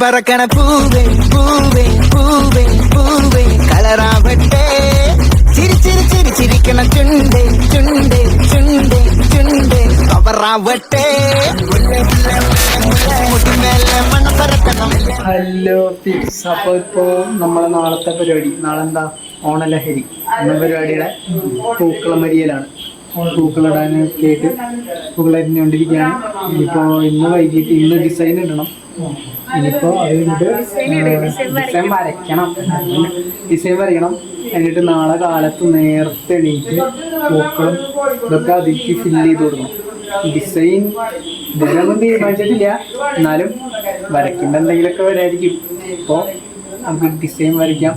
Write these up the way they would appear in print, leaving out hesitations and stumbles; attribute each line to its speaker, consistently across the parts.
Speaker 1: പറക്കണ പൂവേ പൂവേ പൂവേ പൂവേ കളറാവട്ടെ ചിരി ചിരി ചിരി ചിരിക്കണ ചുണ്ടേ ചുണ്ടേ ചുണ്ടേ ചുണ്ടേ കവറാവട്ടെ മുടിമേലെ മണം പറക്കണം.
Speaker 2: Hello pics. അപ്പോൾ ഇപ്പോൾ നമ്മളെ നാളത്തെ പരിപാടി, നാളെന്താ ഓണലഹരി എന്ന പരിപാടിയുടെ പൂക്കളമരിയലാണ്. പൂക്കളിടാനൊക്കെ ആയിട്ട് പൂക്കളരിഞ്ഞുകൊണ്ടിരിക്കുകയാണ്. ഇനിയിപ്പോൾ ഇന്ന് വൈകിട്ട് ഇന്ന് ഡിസൈൻ ഇടണം. ഇനിയിപ്പോൾ അത് കഴിഞ്ഞിട്ട് ഡിസൈൻ വരയ്ക്കണം. എന്നിട്ട് നാളെ കാലത്ത് നേരത്തെ എണീറ്റ് പൂക്കളും ഇതൊക്കെ അതിലേക്ക് ഫില്ല് ചെയ്ത് കൊടുക്കണം. ഡിസൈൻ ഇതൊന്നും തീരുമാനിച്ചിട്ടില്ല, എന്നാലും വരയ്ക്കേണ്ട എന്തെങ്കിലുമൊക്കെ വരായിരിക്കും. ഇപ്പോൾ നമുക്ക് ഡിസൈൻ വരയ്ക്കാം.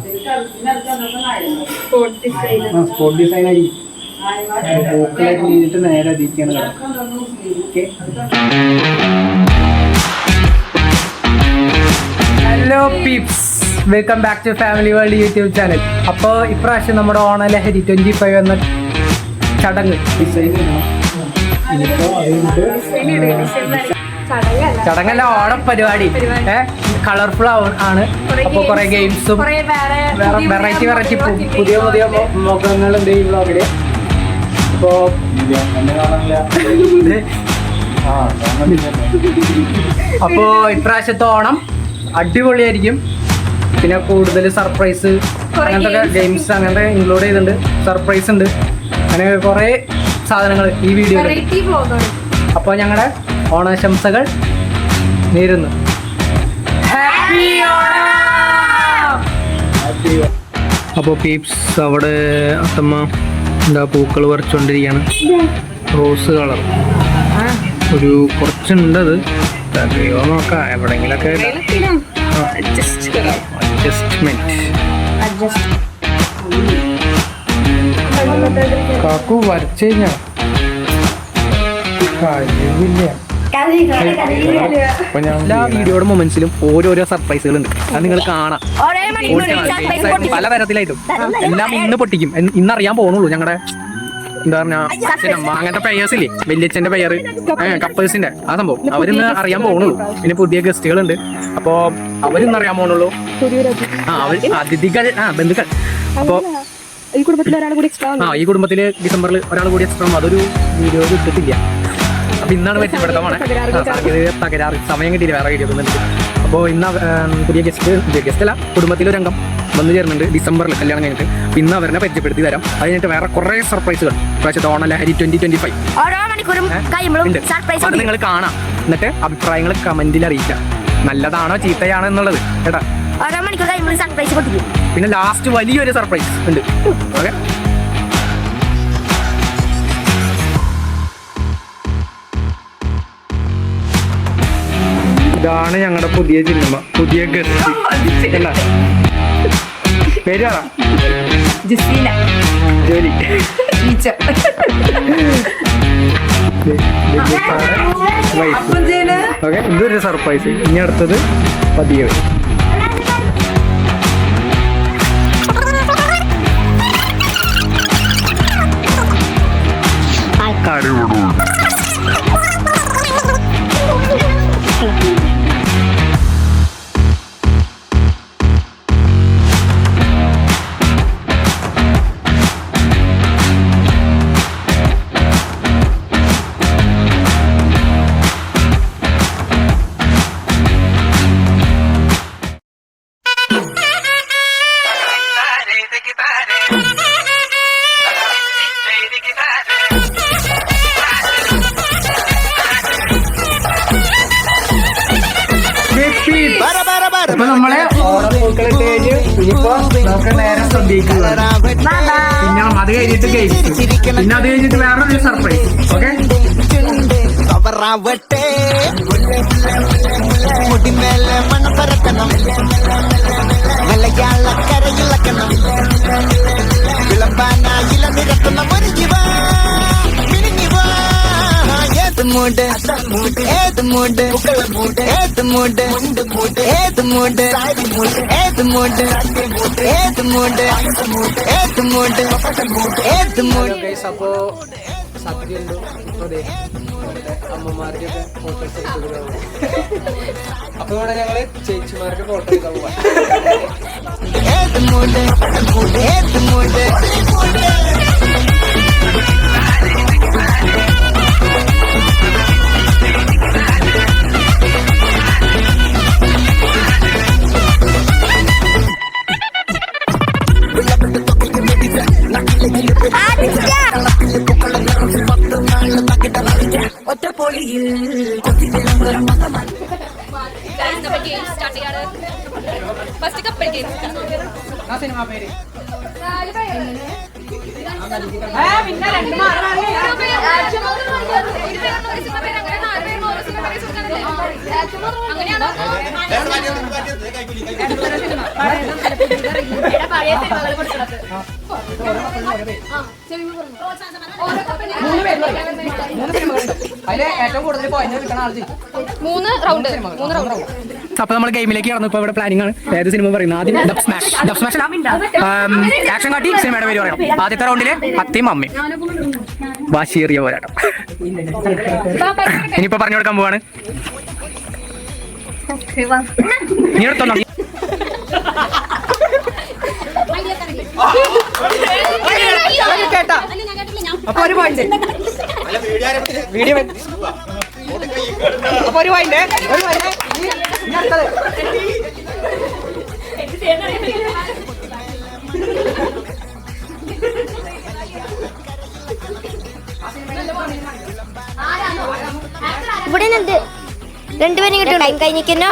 Speaker 2: സ്പോട്ട് ഡിസൈൻ ആയിരിക്കും. പൂക്കളായിട്ട് കഴിഞ്ഞിട്ട് നേരെ അതിരിക്കാണ് കിടക്കുന്നത്. Okay. Hello peeps, welcome back to family world YouTube channel. അപ്പോൾ ഇപ്രാവശ്യം നമ്മുടെ ഓണലഹരി 25 എന്ന ചടങ്ങ് ഡിസൈൻ ചെയ്യണം. ചടങ്ങല്ല, ഓണം പരിപാടി കളർഫുൾ ആണ്. അപ്പോൾ കുറെ ഗെയിംസും വെറൈറ്റി പുതിയ പുതിയ മുഖങ്ങളുണ്ട് ഈ വ്ളോഗില്. അപ്പോ ഇപ്രാവശ്യത്തെ ഓണം അടിപൊളിയായിരിക്കും. പിന്നെ കൂടുതൽ സർപ്രൈസ് അങ്ങനത്തെ ഗെയിംസ് അങ്ങനത്തെ ഇൻക്ലൂഡ് ചെയ്തിട്ടുണ്ട്. സർപ്രൈസ് ഉണ്ട്, അങ്ങനെ കുറെ സാധനങ്ങൾ ഈ വീഡിയോയിൽ. അപ്പോൾ ഞങ്ങളുടെ ഓണാശംസകൾ നേരുന്നു. അപ്പോൾ പീപ്സ്, അവിടെ അത്തമ്മ എന്താ പൂക്കൾ പറിച്ചുകൊണ്ടിരിക്കുകയാണ്. റോസ് കളർ ഒരു കുറച്ചുണ്ട്, അത് നോക്കാം എവിടെയെങ്കിലൊക്കെ അഡ്ജസ്റ്റ്മെന്റ്. കാക്കു വരച്ചു കഴിഞ്ഞാ കഴിവില്ല. എല്ലാ വീഡിയോയുടെ മൊമെന്റ്സിലും ഓരോരോ സർപ്രൈസുകൾ ഉണ്ട്. അത് നിങ്ങൾ കാണാം പല തരത്തിലായിട്ടും. എല്ലാം ഇന്ന് പൊട്ടിക്കും, ഇന്നറിയാൻ പോകുന്നുള്ളൂ. ഞങ്ങളുടെ എന്താ പറഞ്ഞാ അച്ഛനമ്മ അങ്ങനത്തെ പേയേഴ്സ് ഇല്ലേ, വല്യച്ഛന്റെ പേര് കപ്പിൾസിന്റെ ആ സംഭവം അവരിന്ന് അറിയാൻ പോകുന്നുള്ളൂ. പിന്നെ പുതിയ ഗസ്റ്റുകളുണ്ട്, അപ്പോ അവരിന്ന് അറിയാൻ പോകുന്നുള്ളൂ. അതിഥികൾ ബന്ധുക്കൾ. അപ്പോ ഈ കുടുംബത്തില് ഡിസംബറിൽ ഒരാൾ കൂടി എക്സ്ട്രാ, അതൊരു വീഡിയോ ഇട്ടിട്ടില്ല. അപ്പൊ ഇന്നാണ് പരിചയപ്പെടുത്താൻ സാങ്കേതിക തകരാറ്, സമയം കിട്ടിയില്ല വേറെ വീഡിയോ ഒന്നും. അപ്പോൾ ഇന്ന് പുതിയ ഗസ്റ്റ് അല്ല, കുടുംബത്തിലൊരു അംഗം വന്നു ചേർന്നുണ്ട് ഡിസംബറിൽ കല്യാണം കഴിഞ്ഞിട്ട്. ഇന്ന് അവരെ പരിചയപ്പെടുത്തി തരാം. അത് കഴിഞ്ഞിട്ട് വേറെ കുറെ സർപ്രൈസുകൾ പ്രാവശ്യത്തെ ഓണലഹരി 2025 അത് നിങ്ങൾ കാണാം. എന്നിട്ട് അഭിപ്രായങ്ങൾ കമന്റിൽ അറിയിക്കാം, നല്ലതാണോ ചീത്തയാണോ എന്നുള്ളത് കേട്ടാ. പിന്നെ ലാസ്റ്റ് വലിയൊരു സർപ്രൈസ് ഉണ്ട്. ഓക്കെ. ഇതാണ് ഞങ്ങളുടെ പുതിയ ചിഹ്നമ, പുതിയ ഗസ്റ്റ്. പേര് പറ. ജോലി. ഓക്കെ, ഇതൊരു സർപ്രൈസ്. ഇനി അടുത്തത് പതിയെ അപ്പൊ നമ്മളെ ഓണപ്പൂക്കളിട്ട് കഴിഞ്ഞ് ഇനിയിപ്പോ നമുക്ക് നേരെ ശ്രദ്ധിക്കുക. പിന്നെ അത് കഴിഞ്ഞിട്ട് പിന്നെ അത് കഴിഞ്ഞിട്ട് വേറൊരു സർപ്രൈസ്. ഓക്കെ.
Speaker 1: മുടിമേലെ മണം പറക്കണം, മലയാളക്കരയിളക്കണം, വിളമ്പാനായില നിരക്കണം ഒരു ജീവ. മൂട് ഏത് മൂട് ഏത് മൂട് ഏത് മൂട് ഏത് മൂട് ഏത് മൂട് ഏത് മൂട് ഏത് മൂട്.
Speaker 2: അപ്പോ സദ്യയുണ്ട്. അമ്മമാരുടെ ഫോട്ടോസ് അപ്പൊ ഇവിടെ ഞങ്ങള് ചേച്ചിമാരുടെ ഫോട്ടോ എടുക്കാൻ പോവാ. സിനിമ പേര് അതിലെ ഏറ്റവും കൂടുതൽ പോയിന്റ് കിട്ടണ ആൾ 3 റൗണ്ട്. അപ്പൊ നമ്മൾ ഗെയിമിലേക്ക് കടന്നു. ഇപ്പൊ ഇവിടെ പ്ലാനിങ് ആണ്. ഏത് സിനിമ പറയുന്നത്? ആദ്യം ഡബ് സ്മാഷ് ആക്ഷൻ കാട്ടി സിനിമയുടെ പേര് പറയണം. ആദ്യത്തെ റൗണ്ടില് അത്തിയും അമ്മയും വാശിയേറിയ പോരാട്ടം. ഇനിയിപ്പോ പറഞ്ഞു കൊടുക്കാൻ പോവാണ്. നീ എടുത്തോളാം. കേട്ടാ അപ്പൊ ഒരു പോയിന്റ് വീഡിയോ അപ്പൊ ഒരു പോയിന്റ്
Speaker 3: ഇവിടെ രണ്ടുപേരും കിട്ടും. ടൈം കഴിഞ്ഞിരിക്കുന്നു.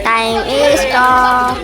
Speaker 3: Time is up.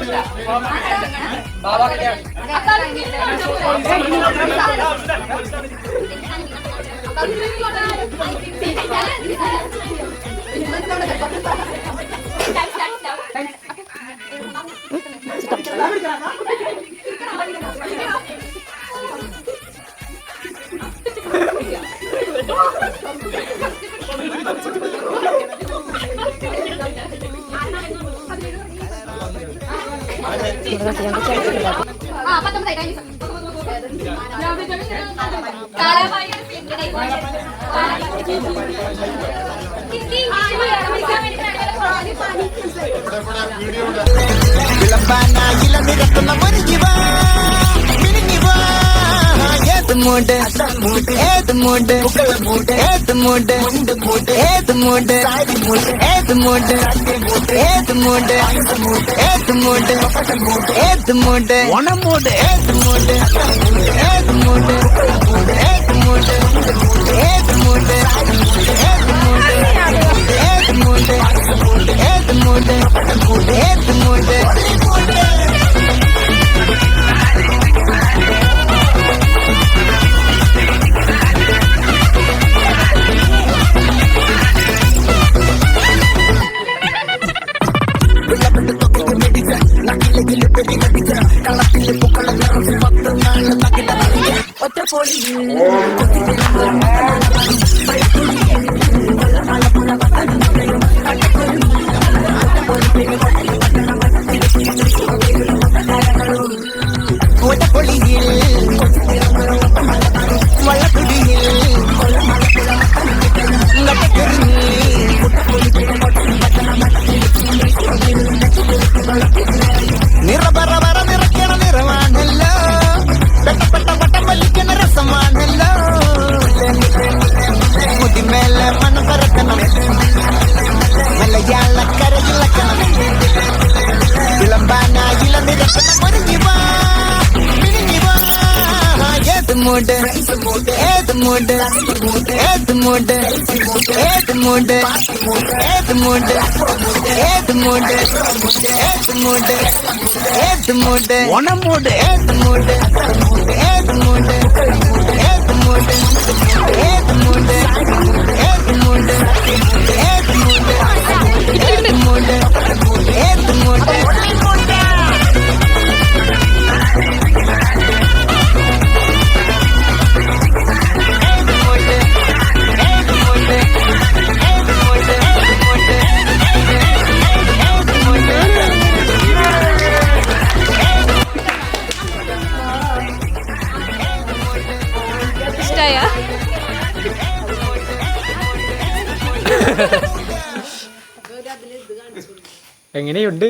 Speaker 1: ഏത് മൂഡ് ഏത് മൂഡ് ഏത് മൂഡ് ഓണം മൂഡ് ഏത് മൂഡ് ഏത് മൂഡ് ഏത് മൂഡ് ഏത് മൂഡ് ഏത് മൂഡ് ഏത് മൂഡ് ഏത് മൂഡ് ഏത് മൂഡ്
Speaker 2: എങ്ങനെയുണ്ട്?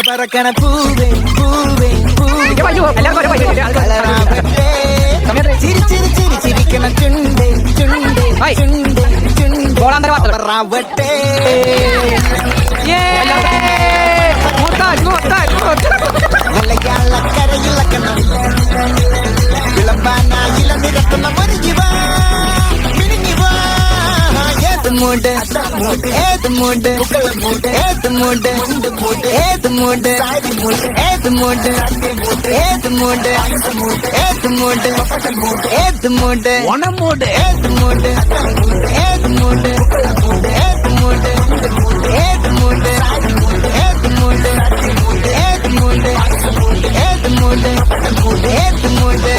Speaker 1: പറക്കണ പൂവേ പൂവേ ചിരി ചിരി ചിരി ചിരിക്കണ ചുണ്ടേ ചുണ്ടേ ചുണ്ടേ ചുണ്ടേ റാവട്ടെ മലയാളക്കരയിലക്കണം വിളമ്പാനായില നിരക്കുന്ന ഒരു ജീവ മിനിഞ്ഞിവാ ഏത് മൂഡ് ഏത് മൂഡ് ഏത് മൂഡ് ഏത് മൂഡ് ഏത് മൂഡ് ഏത് മൂഡ് ഏത് മൂഡ് ഏത് മൂഡ് ഓണം മൂഡ് ഏത് മൂഡ് ഏത് മൂഡ് ഏത് മൂഡ് ഏത് മൂഡ് ഏത് മൂഡ് ഏത് മൂഡ് ഏത് മൂഡ് ഏത് മൂഡ്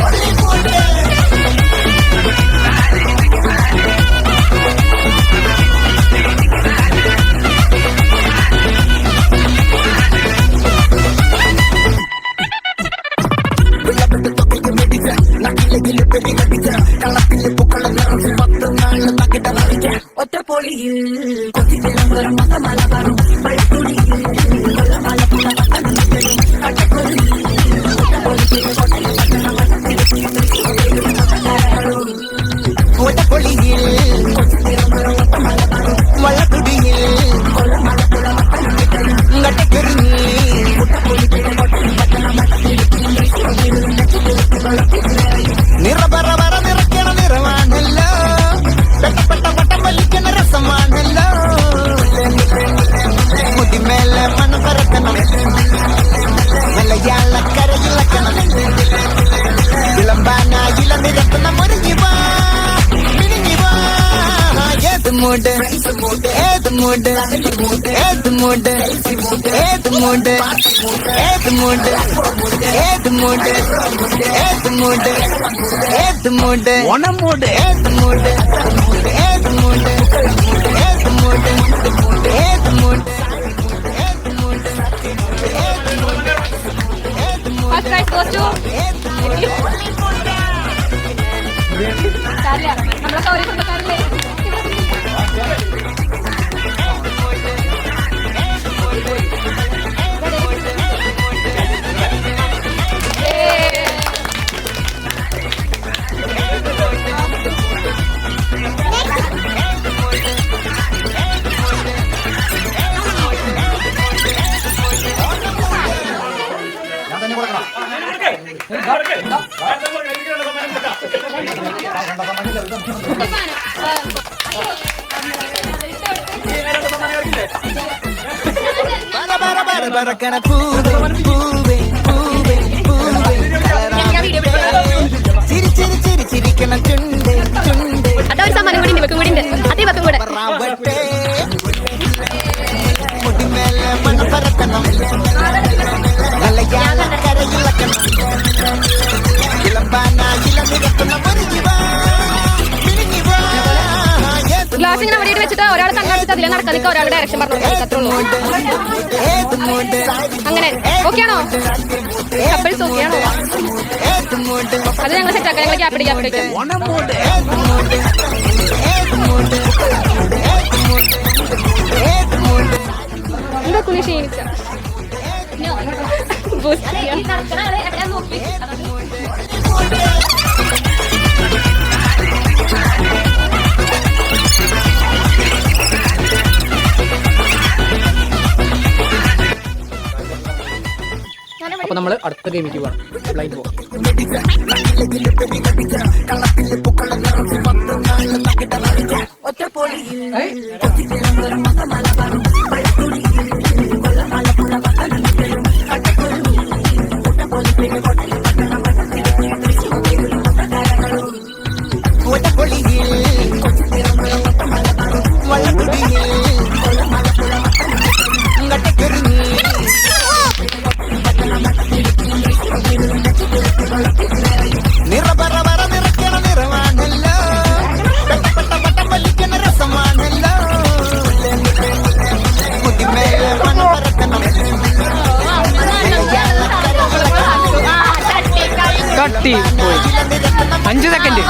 Speaker 1: ഒറ്റപ്പൊളിയിൽ ഒറ്റപ്പൊളിയിൽ വള്ളക്കുടിയിൽ ngട്ടക്കെറിഞ്ഞി നിറപറ പറ നിറയ്ക്കണ നിറമാണല്ലോ പെട്ടപ്പെട്ട പട്ടം വലിക്കണ രസമാണല്ലോ മുടിമേലെ മണ്ണ് പറക്കണം മലയാളക്കരയിലക്കണം വിളമ്പാനായില നിരക്കുന്ന മുറിഞ്ഞിവാ മിനിഞ്ഞിവാ ഏത് മൂഡ് ഏത് മൂഡ് ഏത് മൂഡ് ഏത് മൂഡ് ഏത് മൂഡ് ഏത് മൂഡ് ഏത് മൂഡ് ഏത് മൂഡ് ഓണം മൂഡ് ഏത് മൂഡ് ഏത് മൂഡ് ഏത് മൂഡ് ഏത് mood
Speaker 4: First prize goes to Charlie. നമ്മളെ സൗരി സ്വന്തക്കാരില്ലേ?
Speaker 1: പറക്കണ പൂവേ പൂവേ പൂവേ പൂവേ ചിരി ചിരി ചിരി ചിരിക്കണ ചുണ്ടേ ചുണ്ടേ
Speaker 3: അതൊരു സമ്മാനം കൂടി ഉണ്ട്, വെക്കും കൂടി ഉണ്ട്. അതേ വെക്കും കൂടെ.
Speaker 1: റാവട്ടെ മുടിമേലെ മണ്ണ് പറക്കണം മലയാളക്കരയിലക്കണം വിളമ്പാനായില നിരക്കുന്ന ഒരു ജീവ മിനിഞ്ഞിവാ
Speaker 3: ഗ്ലാസ് ഇങ്ങനെ അവിടെ വെച്ചിട്ട് ഒരാൾ കണ്ണടച്ചിട്ട് അതിലെ നടക്കാൻ നിൽക്കുക, ഒരാളുടെ ഡയറക്ഷൻ പറഞ്ഞു അങ്ങനെ. ഓക്കെ ആണോ? കപ്പിൾസ് ഓക്കെ ആണോ? അത് ഞങ്ങൾ സെറ്റ് ആക്കാം. ഞങ്ങൾ ക്യാപ്പ് അടിക്കാൻ വേണ്ടിയിട്ട് എന്താ കുളി ക്ഷീണിച്ച
Speaker 2: അപ്പൊ നമ്മൾ അടുത്ത ഗെയിമിലേക്ക് പോകണം. ബ്ലൈൻഡ് ബോ. തട്ടി പോയി. 5 സെക്കൻഡ്.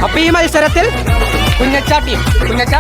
Speaker 2: അപ്പൊ ഈ മത്സരത്തിൽ കുഞ്ഞച്ച ടീം. കുഞ്ഞച്ച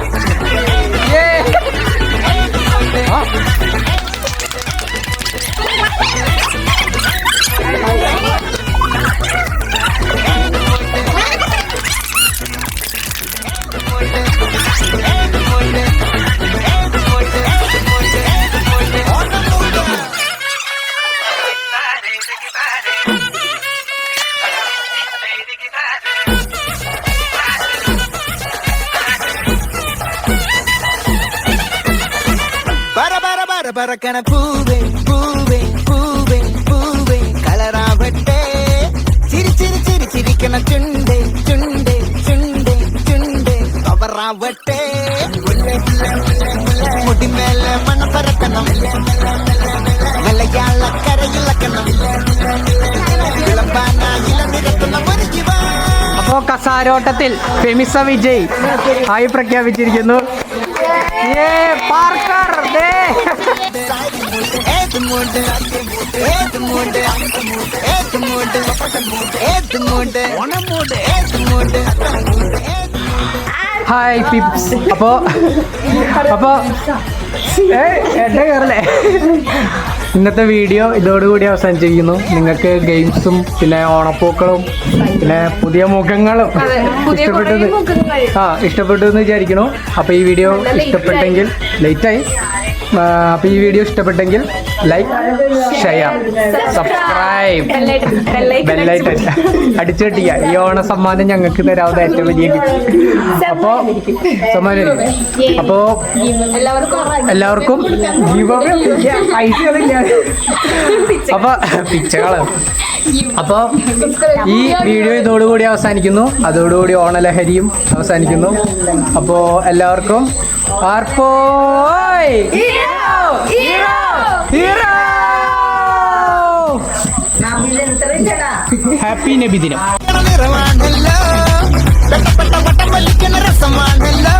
Speaker 1: പറക്കണ പൂവേ പൂവേ പൂവേ പൂവേ കളറാവട്ടെ. ചിരി ചിരി ചിരി ചിരിക്കണ ചുണ്ടേ ചുണ്ടേ ചുണ്ടേ ചുണ്ടേ കവറാവട്ടെ. മുടിമേലെ മണ്ണ പറക്കണം മലയാളക്കരയിളക്കണം വിളമ്പാന ഇളനിരക്കുന്ന ഒരു ജീവ.
Speaker 2: അപ്പോ കസാരോട്ടത്തിൽ ഫെമിസ വിജയ് ആയി പ്രഖ്യാപിച്ചിരിക്കുന്നു. Parker hi pips. അപ്പോ എന്റെ കേറല്ലേ. ഇന്നത്തെ വീഡിയോ ഇതോടുകൂടി അവസാനിച്ചിരിക്കുന്നു. നിങ്ങൾക്ക് ഗെയിംസും പിന്നെ ഓണപ്പൂക്കളും പിന്നെ പുതിയ മുഖങ്ങളും ഇഷ്ടപ്പെട്ടു എന്ന് വിചാരിക്കണു. അപ്പൊ ഈ വീഡിയോ ഇഷ്ടപ്പെട്ടെങ്കിൽ ലൈക്ക് ഷെയർ സബ്സ്ക്രൈബ് ബെല്ലൈക്കൺ അടിച്ചു കെട്ടിക്കുക. ഈ ഓണ സമ്മാനം ഞങ്ങൾക്ക് തരാവുന്ന ഏറ്റവും വലിയ ഗിഫ്റ്റ്. അപ്പോ സമ്മാനം അപ്പോ എല്ലാവർക്കും അപ്പൊ പിച്ചകള്. അപ്പൊ ഈ വീഡിയോ ഇതോടുകൂടി അവസാനിക്കുന്നു. അതോടുകൂടി ഓണലഹരിയും അവസാനിക്കുന്നു. അപ്പോ എല്ലാവർക്കും ഹാപ്പി നബിദിനം.
Speaker 1: രസമാണല്ലോ